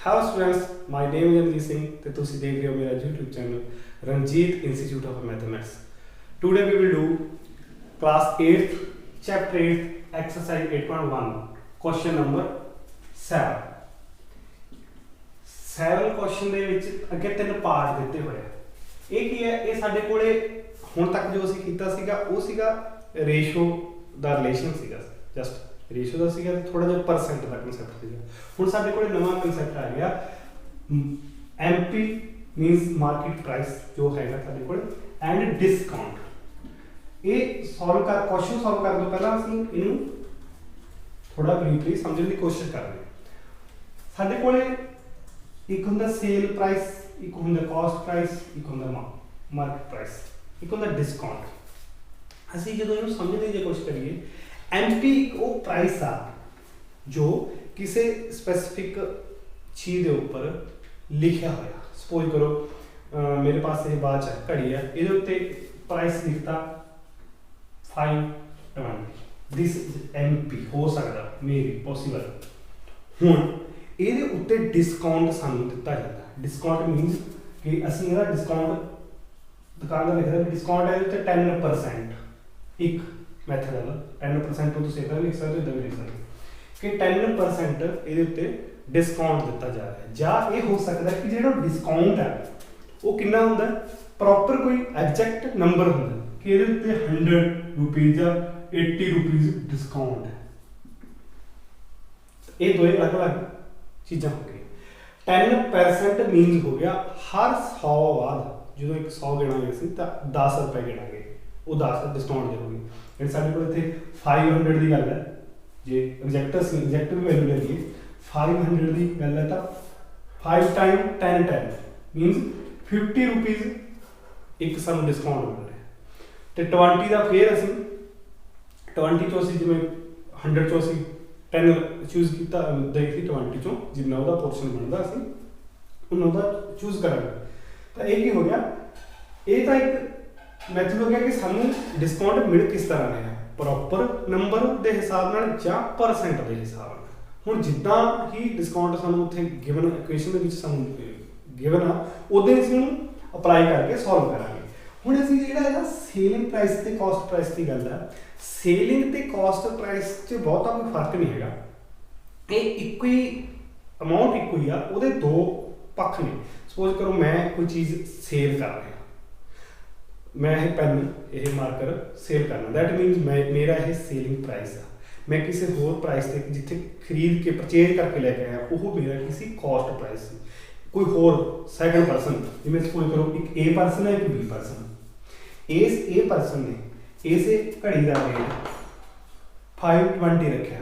Hello students, my name is Ranjit Singh ਤੇ ਤੁਸੀਂ ਦੇਖ ਰਹੇ ਹੋ ਮੇਰਾ YouTube channel Ranjit Institute of Mathematics. Today we will do class 8th chapter 8 exercise 8.1 question number 7. 7 question ਦੇ ਵਿੱਚ ਅੱਗੇ ਤਿੰਨ ਪਾਰਟ ਦਿੱਤੇ ਹੋਏ ਆ। ਇਹ ਕੀ ਹੈ? ਇਹ ਸਾਡੇ ਕੋਲੇ ਹੁਣ ਤੱਕ ਜੋ ਅਸੀਂ ਕੀਤਾ ਸੀਗਾ ਉਹ ਸੀਗਾ ਰੇਸ਼ੋ ਦਾ ਰਿਲੇਸ਼ਨ ਸੀਗਾ, ਜਸਟ ਰੇਸ਼ੋ ਦਾ ਸੀਗਾ, ਥੋੜਾ ਜਿਹਾ ਪਰਸੈਂਟ ਦਾ ਕਨਸੈਪਟ ਸੀਗਾ। ਹੁਣ ਸਾਡੇ ਕੋਲੇ ਨਵਾਂ ਕਨਸੈਪਟ ਆ ਗਿਆ MP ਮੀਨਸ ਮਾਰਕੀਟ ਪ੍ਰਾਈਸ ਜੋ ਹੈਗਾ ਸਾਡੇ ਕੋਲ ਐਂਡ ਡਿਸਕਾਊਂਟ। ਇਹ ਸੋਲਵ ਕਰ ਕੁਐਸਚਨ ਸੋਲਵ ਕਰਨ ਤੋਂ ਪਹਿਲਾਂ ਅਸੀਂ ਇਹਨੂੰ ਥੋੜਾ ਬਰੀਫਲੀ ਸਮਝਣ ਦੀ ਕੋਸ਼ਿਸ਼ ਕਰਦੇ ਹਾਂ। ਸਾਡੇ ਕੋਲੇ ਇੱਕ ਹੁੰਦਾ ਸੇਲ ਪ੍ਰਾਈਸ, ਇੱਕ ਹੁੰਦਾ ਕਾਸਟ ਪ੍ਰਾਈਸ, ਇੱਕ ਹੁੰਦਾ ਮਾਰਕੀਟ ਪ੍ਰਾਈਸ, ਇੱਕ ਹੁੰਦਾ ਡਿਸਕਾਊਂਟ। ਅਸੀਂ ਜਦੋਂ ਇਹਨੂੰ ਸਮਝਣ ਦੀ ਕੋਸ਼ਿਸ਼ ਕਰੀਏ, MP ਇੱਕ ਉਹ ਪ੍ਰਾਈਸ ਆ ਜੋ ਕਿਸੇ ਸਪੈਸੀਫਿਕ ਚੀਜ਼ ਦੇ ਉੱਪਰ ਲਿਖਿਆ ਹੋਇਆ। ਸਪੋਜ਼ ਕਰੋ ਮੇਰੇ ਪਾਸ ਇਹ ਵਾਚ ਹੈ, ਘੜੀ ਹੈ, ਇਹਦੇ ਉੱਤੇ ਪ੍ਰਾਈਸ ਲਿਖਤਾ 520, ਦਿਸ ਇਜ਼ MP। ਹੋ ਸਕਦਾ ਮੇਬੀ ਪੋਸੀਬਲ। ਹੁਣ ਇਹਦੇ ਉੱਤੇ ਡਿਸਕਾਊਂਟ ਸਾਨੂੰ ਦਿੱਤਾ ਜਾਂਦਾ। ਡਿਸਕਾਊਂਟ ਮੀਨਸ ਕਿ ਅਸੀਂ ਇਹਦਾ ਡਿਸਕਾਊਂਟ ਦੁਕਾਨਦਾਰ ਲਿਖਦਾ ਡਿਸਕਾਊਂਟ ਹੈ ਇਹਦੇ ਉੱਤੇ 10%। ਇੱਕ ਮੈਥਡ ਹੈ 10% ਨੂੰ ਤੁਸੀਂ ਇੱਦਾਂ ਲਿਖ ਸਕਦੇ ਹੋ, ਇੱਦਾਂ ਵੀ ਲਿਖ ਸਕਦੇ ਕਿ 10% ਇਹਦੇ ਉੱਤੇ ਡਿਸਕਾਊਂਟ ਦਿੱਤਾ ਜਾ ਰਿਹਾ। ਜਾਂ ਇਹ ਹੋ ਸਕਦਾ ਕਿ ਜਿਹੜਾ ਡਿਸਕਾਊਂਟ ਹੈ ਉਹ ਕਿੰਨਾ ਹੁੰਦਾ, ਪ੍ਰੋਪਰ ਕੋਈ ਐਗਜ਼ੈਕਟ ਨੰਬਰ ਹੁੰਦਾ ਕਿ ਇਹਦੇ ਉੱਤੇ 100 ਰੁਪਏ ਜਾਂ 80 ਰੁਪਏ ਡਿਸਕਾਊਂਟ ਹੈ। ਇਹ ਦੋਏ ਅਲੱਗ-ਅਲੱਗ ਚੀਜ਼ਾਂ ਹੋ ਗਈਆਂ। 10% ਮੀਨਸ ਹੋ ਗਿਆ ਹਰ 100 ਬਾਅਦ ਜਦੋਂ ਇੱਕ 100 ਗਿਣਾਂਗੇ ਅਸੀਂ ਤਾਂ 10 ਰੁਪਏ ਗਿਣਾਂਗੇ, ਉਹ 10 ਡਿਸਕਾਊਂਟ ਦੇਣਗੇ। ਜਿਹੜੇ ਸਾਡੇ ਕੋਲ ਇੱਥੇ 500 ਦੀ ਗੱਲ ਹੈ, ਜੇ ਐਗਜ਼ੈਕਟ ਵੈਲਿਊ ਲਈਏ 500 ਦੀ ਗੱਲ ਹੈ ਤਾਂ 5 ਟਾਈਮ 10 ਮੀਨਸ 50 ਰੁਪਏ ਇੱਕ ਸਾਨੂੰ ਡਿਸਕਾਊਂਟ ਮਿਲ ਰਿਹਾ। ਤੇ 20 ਦਾ ਫੇਰ ਅਸੀਂ 20 ਚੋਂ ਅਸੀਂ ਜਿਵੇਂ 100 ਚੋਂ ਅਸੀਂ 10 ਚੂਜ਼ ਕੀਤਾ, ਦੇਖੀ 20 ਚੋਂ ਜਿੰਨਾ ਉਹਦਾ ਪੋਰਸ਼ਨ ਬਣਦਾ ਅਸੀਂ ਉਹਨਾਂ ਦਾ ਚੂਜ਼ ਕਰਾਂਗੇ। ਤਾਂ ਇਹ ਕੀ ਹੋ ਗਿਆ, ਇਹ ਤਾਂ ਇੱਕ ਮੈਥਡ ਹੋ ਗਿਆ ਕਿ ਸਾਨੂੰ ਡਿਸਕਾਊਂਟ ਮਿਲ ਕਿਸ ਤਰ੍ਹਾਂ ਰਿਹਾ, ਪ੍ਰੋਪਰ ਨੰਬਰ ਦੇ ਹਿਸਾਬ ਨਾਲ ਜਾਂ ਪਰਸੈਂਟ ਦੇ ਹਿਸਾਬ ਨਾਲ। ਹੁਣ ਜਿੱਦਾਂ ਹੀ ਡਿਸਕਾਊਂਟ ਸਾਨੂੰ ਉੱਥੇ ਗਿਵਨ ਇਕੁਏਸ਼ਨ ਦੇ ਵਿੱਚ ਸਾਨੂੰ ਗਿਵਨ ਆ, ਉਹਦੇ ਅਸੀਂ ਉਹਨੂੰ ਅਪਲਾਈ ਕਰਕੇ ਸੋਲਵ ਕਰਾਂਗੇ। ਹੁਣ ਅਸੀਂ ਜਿਹੜਾ ਇਹਦਾ ਸੇਲਿੰਗ ਪ੍ਰਾਈਸ ਤੇ ਕਾਸਟ ਪ੍ਰਾਈਸ ਦੀ ਗੱਲ ਹੈ, ਸੇਲਿੰਗ ਤੇ ਕਾਸਟ ਪ੍ਰਾਈਸ 'ਚ ਬਹੁਤਾ ਕੋਈ ਫਰਕ ਨਹੀਂ ਹੈਗਾ। ਇਹ ਇੱਕੋ ਹੀ ਅਮਾਊਂਟ ਇੱਕੋ ਹੀ ਆ, ਉਹਦੇ ਦੋ ਪੱਖ ਨੇ। ਸਪੋਜ਼ ਕਰੋ ਮੈਂ ਕੋਈ ਚੀਜ਼ ਸੇਲ ਕਰ ਰਿਹਾ, ਮੈਂ ਇਹ ਪੈਨ ਇਹ ਮਾਰਕਰ ਸੇਲ ਕਰਨਾ, ਦੈਟ ਮੀਨਸ ਮੇਰਾ ਇਹ ਸੇਲਿੰਗ ਪ੍ਰਾਈਸ ਆ। ਮੈਂ ਕਿਸੇ ਹੋਰ ਪ੍ਰਾਈਸ ਤੇ ਜਿੱਥੇ ਖਰੀਦ ਕੇ ਪਰਚੇਜ ਕਰਕੇ ਲੈ ਕੇ ਆਇਆ ਉਹ ਮੇਰਾ ਕਿਸੇ ਕਾਸਟ ਪ੍ਰਾਈਸ ਸੀ। ਕੋਈ ਹੋਰ ਸੈਕੰਡ ਪਰਸਨ, ਜਿਵੇਂ ਸਪੋਜ਼ ਕਰੋ ਇੱਕ A ਪਰਸਨ ਹੈ, ਇੱਕ B ਪਰਸਨ। ਇਸ A ਪਰਸਨ ਨੇ ਇਸੇ ਘੜੀ ਦਾ ਰੇਟ 520 ਰੱਖਿਆ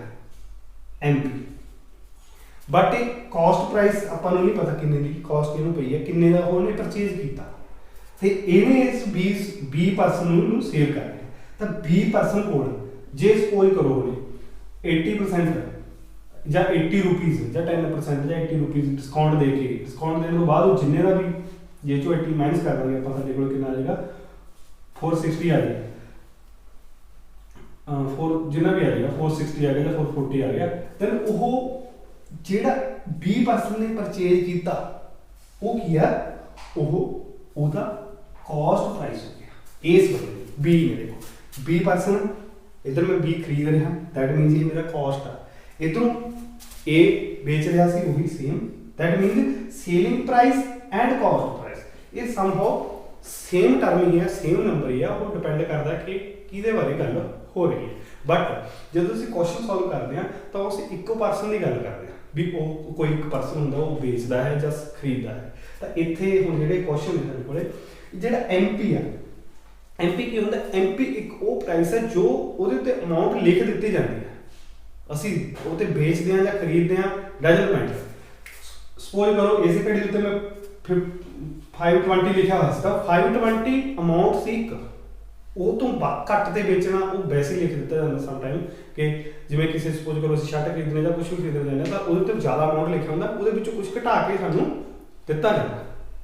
MP, ਬਟ ਇਹ ਕਾਸਟ ਪ੍ਰਾਈਸ ਆਪਾਂ ਨੂੰ ਨਹੀਂ ਪਤਾ ਕਿੰਨੇ ਦੀ ਕਾਸਟ ਇਹਨੂੰ ਪਈ ਹੈ, ਕਿੰਨੇ ਦਾ ਉਹਨੇ ਪਰਚੇਜ ਕੀਤਾ ਤੇ ਇਹਨੇ ਇਸ B ਪਰਸਨ ਨੂੰ ਸੇਲ ਕਰ ਰਿਹਾ। ਤਾਂ B ਪਰਸਨ ਕੋਲ ਜੇ ਸਪੋਜ਼ ਕਰੋ ਉਹਨੇ 80% ਜਾਂ 80 ਰੁਪਏ ਜਾਂ 10% ਜਾਂ 80 ਰੁਪਏ ਡਿਸਕਾਊਂਟ ਦੇ ਕੇ, ਡਿਸਕਾਊਂਟ ਦੇਣ ਤੋਂ ਬਾਅਦ ਉਹ ਜਿੰਨੇ ਦਾ ਵੀ ਜੇ ਚੋਂ 80 ਮਾਈਨਸ ਕਰ ਦਾਂਗੇ ਆਪਾਂ, ਸਾਡੇ ਕੋਲ ਕਿੰਨਾ ਆ ਜਾਏਗਾ 460 ਆ ਜਾਏਗਾ। ਜਿੰਨਾ ਵੀ ਆ ਜਾਏਗਾ 460 ਆ ਗਿਆ ਜਾਂ 440 ਆ ਗਿਆ। ਦੈਨ ਉਹ ਜਿਹੜਾ B ਪਰਸਨ ਨੇ ਪਰਚੇਜ ਕੀਤਾ ਉਹ ਕੀ ਆ, ਉਹਦਾ ਕਾਸਟ ਪ੍ਰਾਈਸ ਹੋ ਗਿਆ। ਇਸ ਵੇਲੇ B ਨੇ ਦੇਖੋ B ਪਰਸਨ इधर मैं B खरीद रहा, दैट मीन्स ये मेरा कॉस्ट है। इधरों A बेच रहा सी वही same, that means selling price and cost price ये समहाउ सेम टर्म ही है, सेम नंबर ही है। वो डिपेंड करता है कि किहदे बारे गल हो रही है। बट जब ਅਸੀਂ क्वेश्चन सॉल्व करते हैं तो उस ਇੱਕ ਪਰਸਨ ਦੀ ਗੱਲ ਕਰਦੇ ਹਾਂ ਵੀ ਉਹ ਕੋਈ ਇੱਕ ਪਰਸਨ ਹੁੰਦਾ ਉਹ ਵੇਚਦਾ ਹੈ ਜਾਂ ਖਰੀਦਦਾ ਹੈ। ਤਾਂ ਇੱਥੇ ਹੁਣ ਜਿਹੜੇ ਕੁਐਸਚਨ ਨੇ ਸਾਡੇ ਕੋਲੇ ਜਿਹੜਾ MP ਆ, MP ਕੀ ਹੁੰਦਾ, MP ਇੱਕ ਉਹ ਪ੍ਰਾਈਸ ਹੈ ਜੋ ਉਹਦੇ ਉੱਤੇ ਅਮਾਊਂਟ ਲਿਖ ਦਿੱਤੀ ਜਾਂਦੀ ਹੈ, ਅਸੀਂ ਉਹ ਤੇ ਵੇਚਦੇ ਹਾਂ ਜਾਂ ਖਰੀਦਦੇ ਹਾਂ, ਡਜ਼ਨਟ ਮੈਟਰ। ਸਪੋਜ਼ ਕਰੋ ਇਸੇ ਘੜੀ ਉੱਤੇ ਮੈਂ 520 ਲਿਖਿਆ ਹੋਇਆ ਸੀ ਤਾਂ 520 ਅਮਾਊਂਟ ਸੀ ਇੱਕ, ਉਹ ਤੋਂ ਘੱਟ ਤੇ ਵੇਚਣਾ ਉਹ ਵੈਸੇ ਲਿਖ ਦਿੱਤਾ ਜਾਂਦਾ ਸਮ ਟਾਈਮ ਕਿ ਜਿਵੇਂ ਕਿਸੇ ਸਪੋਜ਼ ਕਰੋ ਅਸੀਂ ਸ਼ਰਟ ਖਰੀਦਣੇ ਜਾਂ ਕੁਝ ਵੀ ਖਰੀਦਣ ਜਾਂਦੇ ਤਾਂ ਉਹਦੇ ਉੱਤੇ ਜ਼ਿਆਦਾ ਅਮਾਊਂਟ ਲਿਖਿਆ ਹੁੰਦਾ, ਉਹਦੇ ਵਿੱਚੋਂ ਕੁਝ ਘਟਾ ਕੇ ਸਾਨੂੰ ਦਿੱਤਾ ਜਾਂਦਾ।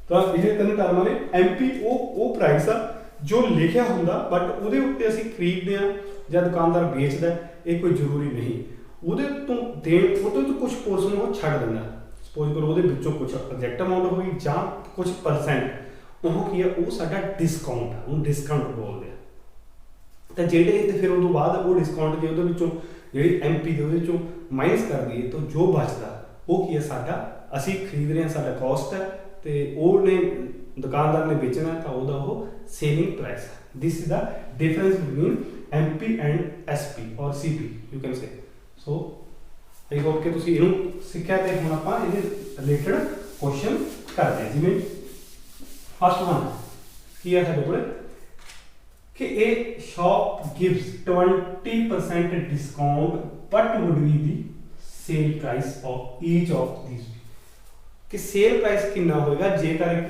ਤਾਂ ਇਹ ਤਿੰਨ ਟਰਮਾਂ ਨੇ। MP ਉਹ ਪ੍ਰਾਈਸ ਆ ਜੋ ਲਿਖਿਆ ਹੁੰਦਾ ਬਟ ਉਹਦੇ ਉੱਤੇ ਅਸੀਂ ਖਰੀਦਦੇ ਹਾਂ ਜਾਂ ਦੁਕਾਨਦਾਰ ਵੇਚਦਾ, ਇਹ ਕੋਈ ਜ਼ਰੂਰੀ ਨਹੀਂ। ਉਹਦੇ ਤੋਂ ਕੁਝ ਪੋਰਸ਼ਨ ਉਹ ਛੱਡ ਦਿੰਦਾ। ਸਪੋਜ਼ ਕਰੋ ਉਹਦੇ ਵਿੱਚੋਂ ਕੁਝ ਐਗਜ਼ੈਕਟ ਅਮਾਉਂਟ ਹੋਈ ਜਾਂ ਕੁਝ ਪਰਸੈਂਟ ਉਹ ਕੀ ਹੈ, ਉਹ ਸਾਡਾ ਡਿਸਕਾਊਂਟ ਆ, ਉਹਨੂੰ ਡਿਸਕਾਊਂਟ ਬੋਲਦੇ ਆ। ਤਾਂ ਜਿਹੜੇ ਤੇ ਫਿਰ ਉਦੋਂ ਬਾਅਦ ਉਹ ਡਿਸਕਾਊਂਟ ਜੇ ਉਹਦੇ ਵਿੱਚੋਂ ਜਿਹੜੀ ਐਮਪੀ ਦੇ ਉਹਦੇ ਵਿੱਚੋਂ ਮਾਈਨਸ ਕਰ ਦਈਏ ਤਾਂ ਜੋ ਬਚਦਾ ਉਹ ਕੀ ਹੈ ਸਾਡਾ, ਅਸੀਂ ਖਰੀਦ ਰਹੇ ਹਾਂ, ਸਾਡਾ ਕਾਸਟ ਹੈ ਤੇ ਉਹਨੇ ਦੁਕਾਨਦਾਰ ਨੇ ਵੇਚਣਾ ਤਾਂ ਉਹਦਾ ਉਹ ਸੇਲਿੰਗ ਪ੍ਰਾਈਸ ਹੈ। This is the difference between MP and SP or CP you can say. So I hope ਕਿ ਤੁਸੀਂ ਇਹਨੂੰ ਸਿੱਖਿਆ ਤੇ ਹੁਣ ਆਪਾਂ ਇਹਦੇ ਰਿਲੇਟਡ ਕੁਐਸਚਨ ਕਰਦੇ ਹਾਂ। ਜਿਵੇਂ ਫਸਟ ਵਨ ਕੀ ਹੈ ਸਾਡੇ ਕੋਲ ਕਿ ਇਹ ਸ਼ॉप gives 20% discount what would be the sale price of each of these ਕਿ ਸੇਲ ਪ੍ਰਾਈਸ ਕਿੰਨਾ ਹੋਏਗਾ ਜੇਕਰ ਇੱਕ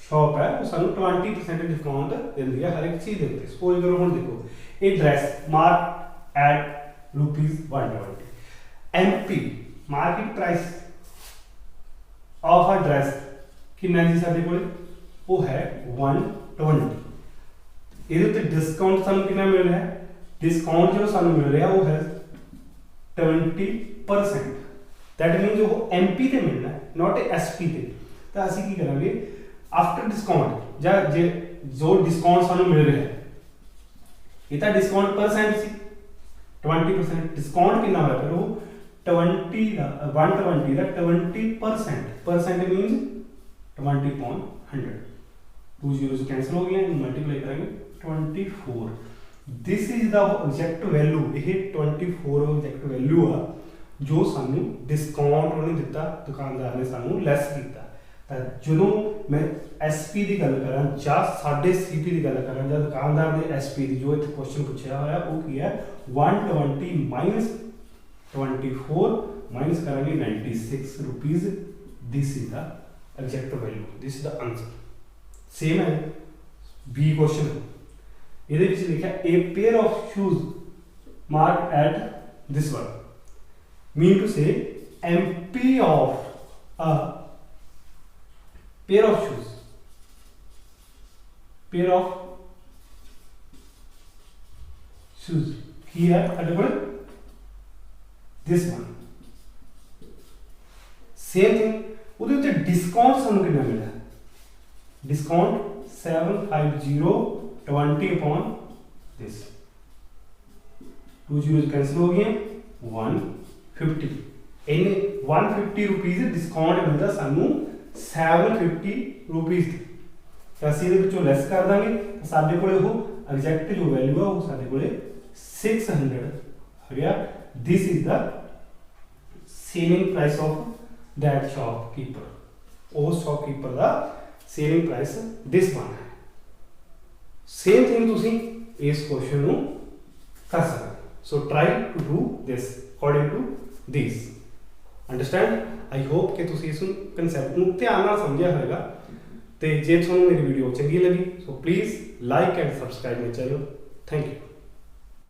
ਸ਼ਾਪ ਹੈ ਉਹ ਸਾਨੂੰ 20% ਡਿਸਕਾਊਂਟ ਦਿੰਦੀ ਹੈ ਹਰ ਇੱਕ ਚੀਜ਼ ਦੇ ਉੱਤੇ। ਸਪੋਜ਼ ਕਰੋ ਹੁਣ ਦੇਖੋ ਇਹ dress mark at ₹120 MP market price of a dress ਕਿੰਨਾ ਜੀ ਸਾਡੇ ਕੋਲ, ਉਹ ਹੈ 120। ਇਹਦੇ ਉੱਤੇ ਡਿਸਕਾਊਂਟ ਸਾਨੂੰ ਕਿੰਨਾ ਮਿਲ ਰਿਹਾ ਹੈ, ਡਿਸਕਾਊਂਟ ਜਿਹੜਾ ਸਾਨੂੰ ਮਿਲ ਰਿਹਾ ਉਹ ਹੈ 20%। दैट मीन्स ਉਹ एमपी ਤੇ ਮਿਲਣਾ ਹੈ ਨਾਟ एसपी ਤੇ। ਤਾਂ ਅਸੀਂ ਕੀ ਕਰਾਂਗੇ ਆਫਟਰ ਡਿਸਕਾਊਂਟ ਜਾਂ ਜੇ ਜੋ ਡਿਸਕਾਊਂਟ ਸਾਨੂੰ ਮਿਲ ਰਿਹਾ ਹੈ ਇਹ ਤਾਂ ਡਿਸਕਾਊਂਟ ਪਰਸੈਂਟ ਸੀ 20%, ਡਿਸਕਾਊਂਟ ਕਿੰਨਾ ਹੋਇਆ ਫਿਰ ਉਹ 20 ਦਾ 120 ਦਾ 20%, परसेंट मीन्स 20/100, 2 zeros कैंसिल हो गए, मल्टीप्लाई करेंगे 24। This is the exact value, यह 24 एग्जैक्ट वैल्यू आ जो सानू डिस्काउंट उन्होंने दिता, दुकानदार ने सानू लैस किया। तो जो मैं एसपी की गल करा या साढ़े सीपी की गल करा या दुकानदार ने एसपी की जो इतने क्वेश्चन पूछा हुआ वो की है 120 माइनस 24 माइनस करेंगे 96 rupees. This is the exact value, this is the answer. Same है बी क्वेश्चन, ये लिखा a pair of shoes mark at this one mean to say MP of a pair of shoes, pair of shoes here at this one same thing ਉਹਦੇ ਉੱਤੇ discount ਸਾਨੂੰ ਕਿੰਨਾ ਮਿਲਿਆ, discount 750 20 upon this, 2 zeros cancel हो गए 150 ਇਹਨੇ 150 rupees discount मिलता सानू 750 रुपीज़ ਦੀ। ਤਾਂ ਅਸੀਂ ਇਹਦੇ ਵਿੱਚੋਂ ਲੈਸ ਕਰ ਦਾਂਗੇ ਤਾਂ ਸਾਡੇ ਕੋਲੇ ਉਹ ਐਗਜ਼ੈਕਟ ਜੋ ਵੈਲਿਊ ਆ ਉਹ ਸਾਡੇ ਕੋਲੇ 600 ਆ ਗਿਆ। This is the selling price of that shopkeeper, ਉਹ ਸ਼ਾਪਕੀਪਰ ਦਾ ਸੇਲਿੰਗ ਪ੍ਰਾਈਸ ਦਿਸ ਵਨ ਹੈ। ਸੇਮ ਥਿੰਗ ਤੁਸੀਂ ਇਸ ਕੁਐਸਚਨ ਨੂੰ ਕਰ ਸਕਦੇ ਹੋ। So try to do this according to this, understand? I hope कि तुसी इस concept ਨੂੰ ਧਿਆਨ ਨਾਲ ਸਮਝਿਆ ਹੋਵੇਗਾ। ਤੇ ਜੇ ਤੁਹਾਨੂੰ ਮੇਰੀ ਵੀਡੀਓ ਚੰਗੀ ਲੱਗੀ so please like and subscribe ਮੇਰੇ ਚੈਨਲ। Thank you.